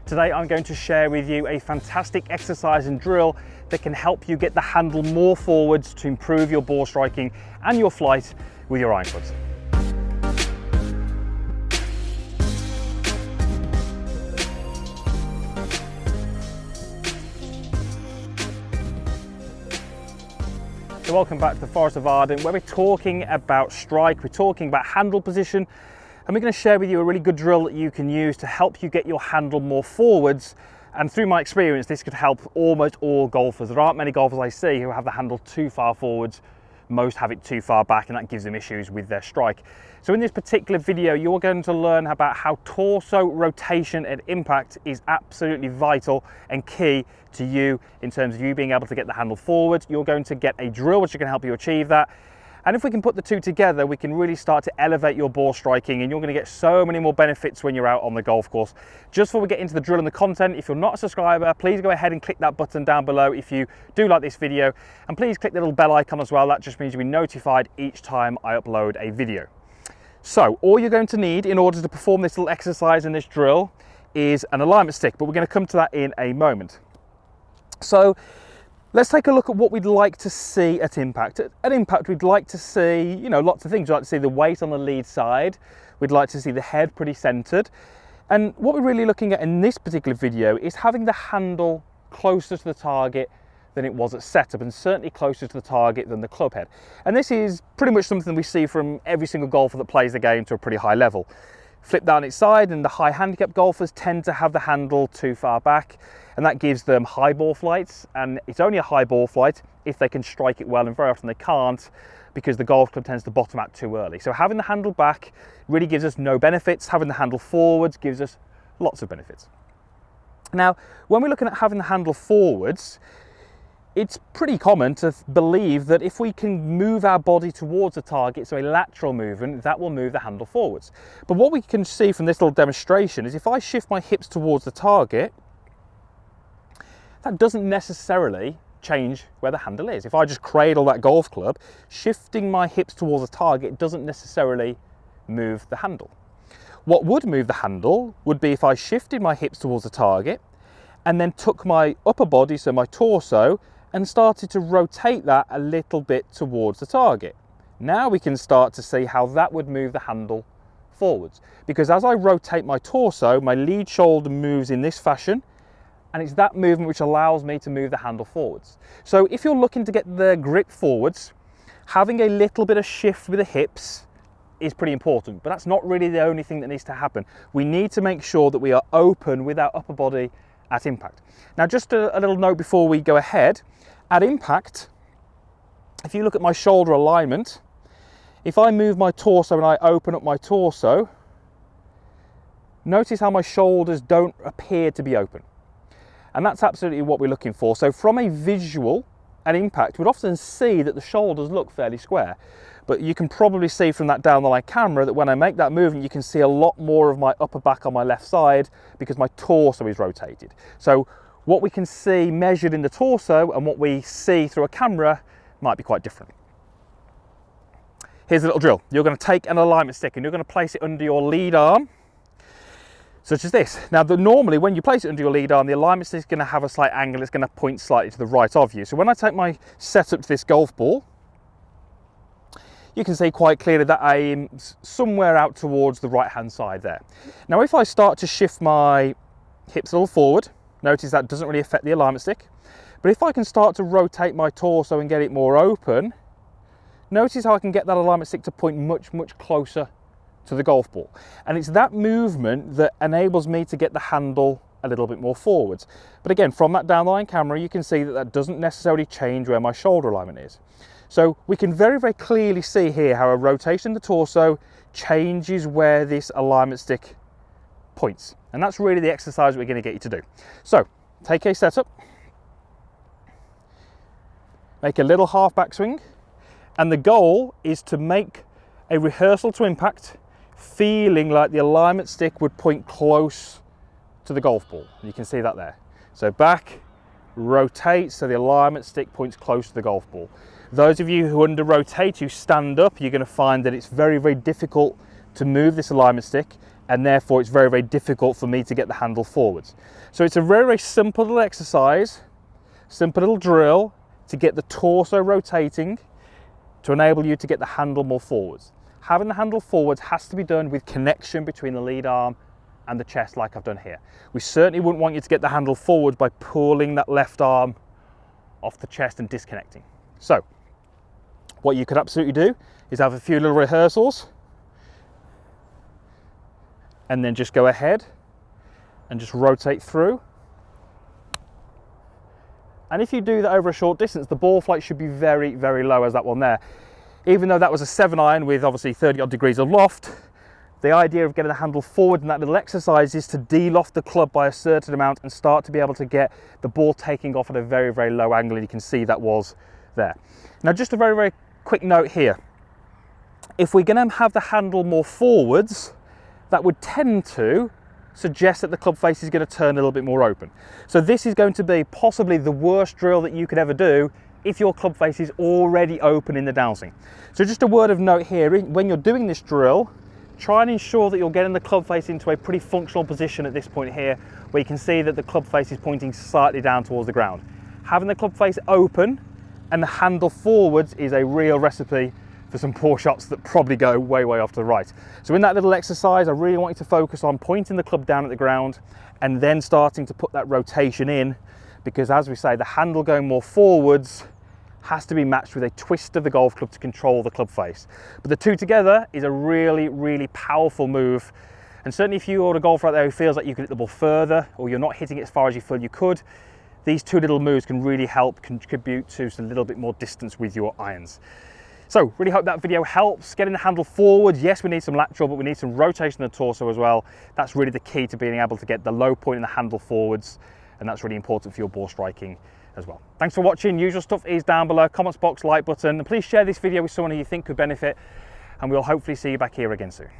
Today I'm going to share with you a fantastic exercise and drill that can help you get the handle more forwards to improve your ball striking and your flight with your iron clubs. So welcome back to the Forest of Arden, where we're talking about strike, we're talking about handle position, and we're going to share with you a really good drill that you can use to help you get your handle more forwards. And through my experience, this could help almost all golfers. There aren't many golfers I see who have the handle too far forwards. Most have it too far back, and that gives them issues with their strike. So in this particular video, you're going to learn about how torso rotation at impact is absolutely vital and key to you in terms of you being able to get the handle forward. You're going to get a drill which can help you achieve that. And if we can put the two together, we can really start to elevate your ball striking, and you're going to get so many more benefits when you're out on the golf course. Just before we get into the drill and the content, if you're not a subscriber, please go ahead and click that button down below if you do like this video, and please click the little bell icon as well. That just means you'll be notified each time I upload a video. So all you're going to need in order to perform this little exercise and this drill is an alignment stick, but we're going to come to that in a moment. So let's take a look at what we'd like to see at impact. At impact, we'd like to see, lots of things. We'd like to see the weight on the lead side. We'd like to see the head pretty centered. And what we're really looking at in this particular video is having the handle closer to the target than it was at setup, and certainly closer to the target than the club head. And this is pretty much something we see from every single golfer that plays the game to a pretty high level. Flip down its side, and the high handicap golfers tend to have the handle too far back, and that gives them high ball flights. And it's only a high ball flight if they can strike it well, and very often they can't because the golf club tends to bottom out too early. So having the handle back really gives us no benefits. Having the handle forwards gives us lots of benefits. Now, when we're looking at having the handle forwards, it's pretty common to believe that if we can move our body towards the target, so a lateral movement, that will move the handle forwards. But what we can see from this little demonstration is if I shift my hips towards the target, that doesn't necessarily change where the handle is. If I just cradle that golf club, shifting my hips towards the target doesn't necessarily move the handle. What would move the handle would be if I shifted my hips towards the target and then took my upper body, so my torso, and started to rotate that a little bit towards the target. Now we can start to see how that would move the handle forwards. Because as I rotate my torso, my lead shoulder moves in this fashion, and it's that movement which allows me to move the handle forwards. So if you're looking to get the grip forwards, having a little bit of shift with the hips is pretty important, but that's not really the only thing that needs to happen. We need to make sure that we are open with our upper body at impact. Now, just a little note before we go ahead. At impact, if you look at my shoulder alignment, if I move my torso and I open up my torso, notice how my shoulders don't appear to be open. And that's absolutely what we're looking for. So from a visual at impact, we'd often see that the shoulders look fairly square. But you can probably see from that down the line camera that when I make that movement, you can see a lot more of my upper back on my left side because my torso is rotated. So what we can see measured in the torso and what we see through a camera might be quite different. Here's a little drill. You're going to take an alignment stick and you're going to place it under your lead arm, such as this. Now, normally when you place it under your lead arm, the alignment stick is going to have a slight angle. It's going to point slightly to the right of you. So when I take my setup to this golf ball, you can see quite clearly that I am somewhere out towards the right-hand side there. Now, if I start to shift my hips a little forward, notice that doesn't really affect the alignment stick. But if I can start to rotate my torso and get it more open, notice how I can get that alignment stick to point much, much closer to the golf ball. And it's that movement that enables me to get the handle a little bit more forwards. But again, from that down the line camera, you can see that that doesn't necessarily change where my shoulder alignment is. So we can very, very clearly see here how a rotation of the torso changes where this alignment stick points. And that's really the exercise we're going to get you to do. So take a setup, make a little half backswing, and the goal is to make a rehearsal to impact, feeling like the alignment stick would point close to the golf ball. You can see that there. So back, rotate, so the alignment stick points close to the golf ball. Those of you who under rotate, you stand up, you're going to find that it's very, very difficult to move this alignment stick and therefore it's very, very difficult for me to get the handle forwards. So it's a very, very simple little exercise, simple little drill to get the torso rotating to enable you to get the handle more forwards. Having the handle forwards has to be done with connection between the lead arm and the chest, like I've done here. We certainly wouldn't want you to get the handle forward by pulling that left arm off the chest and disconnecting. So what you could absolutely do is have a few little rehearsals and then just go ahead and just rotate through. And if you do that over a short distance, the ball flight should be very, very low as that one there. Even though that was a 7-iron with obviously 30 odd degrees of loft, the idea of getting the handle forward in that little exercise is to de-loft the club by a certain amount and start to be able to get the ball taking off at a very, very low angle, and you can see that was there. Now just a very, very quick note here. If we're going to have the handle more forwards, that would tend to suggest that the club face is going to turn a little bit more open. So this is going to be possibly the worst drill that you could ever do if your club face is already open in the downswing. So just a word of note here, when you're doing this drill, try and ensure that you're getting the club face into a pretty functional position at this point here, where you can see that the club face is pointing slightly down towards the ground. Having the club face open and the handle forwards is a real recipe for some poor shots that probably go way, way off to the right. So in that little exercise, I really want you to focus on pointing the club down at the ground and then starting to put that rotation in, because as we say, the handle going more forwards has to be matched with a twist of the golf club to control the club face. But the two together is a really, really powerful move. And certainly if you're a golfer out there who feels like you can hit the ball further, or you're not hitting it as far as you feel you could, these two little moves can really help contribute to a little bit more distance with your irons. So really hope that video helps. Getting the handle forward, yes, we need some lateral, but we need some rotation in the torso as well. That's really the key to being able to get the low point in the handle forwards, and that's really important for your ball striking as well. Thanks for watching. Usual stuff is down below, comments box, like button, and please share this video with someone who you think could benefit, and we'll hopefully see you back here again soon.